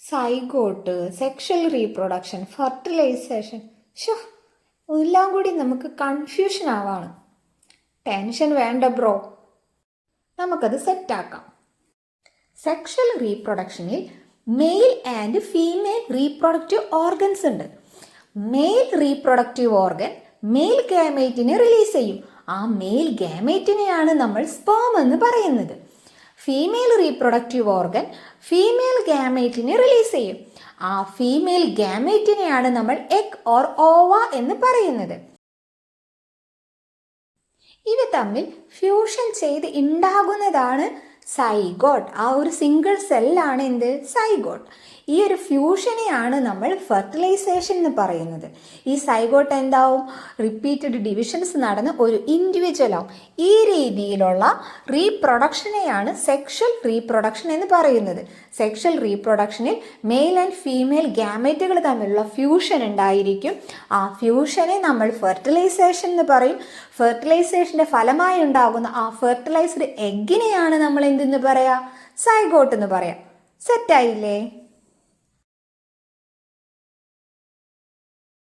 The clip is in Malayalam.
സൈഗോട്ട്, സെക്ഷൽ റീപ്രൊഡക്ഷൻ, ഫെർട്ടിലൈസേഷൻ, ഷോ എല്ലാം കൂടി നമുക്ക് കൺഫ്യൂഷൻ ആവാണ്. ടെൻഷൻ വേണ്ട ബ്രോ, നമുക്കത് സെറ്റാക്കാം. സെക്ഷൽ റീപ്രൊഡക്ഷനിൽ male and female reproductive organs ഉണ്ട്. മെയിൽ റീപ്രൊഡക്റ്റീവ് ഓർഗൻ മെയിൽ ഗാമേറ്റിനെ റിലീസ് ചെയ്യും. ആ മെയിൽ ഗാമേറ്റിനെയാണ് നമ്മൾ സ്പേം എന്ന് പറയുന്നത്. ഫീമെയിൽ റീപ്രൊഡക്റ്റീവ് ഓർഗൻ ഫീമെയിൽ ഗാമേറ്റിനെ റിലീസ് ചെയ്യും. ആ ഫീമെയിൽ ഗാമേറ്റിനെയാണ് നമ്മൾ എഗ് ഓർ ഓവ എന്ന് പറയുന്നത്. ഇവ തമ്മിൽ ഫ്യൂഷൻ ചെയ്ത് ഉണ്ടാകുന്നതാണ് സൈഗോട്ട്. ആ ഒരു സിംഗിൾ സെല്ലാണ് എന്ത്? സൈഗോട്ട്. ഈ ഒരു ഫ്യൂഷനെയാണ് നമ്മൾ ഫെർട്ടിലൈസേഷൻ എന്ന് പറയുന്നത്. ഈ സൈഗോട്ട് എന്താവും? റിപ്പീറ്റഡ് ഡിവിഷൻസ് നടന്ന് ഒരു ഇൻഡിവിജ്വൽ ആവും. ഈ രീതിയിലുള്ള റീപ്രൊഡക്ഷനെയാണ് സെക്ഷൽ റീപ്രൊഡക്ഷൻ എന്ന് പറയുന്നത്. സെക്ഷൽ റീപ്രൊഡക്ഷനിൽ മെയിൽ ആൻഡ് ഫീമെയിൽ ഗാമേറ്റുകൾ തമ്മിലുള്ള ഫ്യൂഷൻ ഉണ്ടായിരിക്കും. ആ ഫ്യൂഷനെ നമ്മൾ ഫെർട്ടിലൈസേഷൻ എന്ന് പറയും. ഫെർട്ടിലൈസേഷൻ്റെ ഫലമായി ഉണ്ടാകുന്ന ആ ഫെർട്ടിലൈസ്ഡ് എഗ്ഗിനെയാണ് നമ്മൾ എന്തെന്ന് പറയാം? സൈഗോട്ട് എന്ന് പറയാം. സെറ്റായില്ലേ?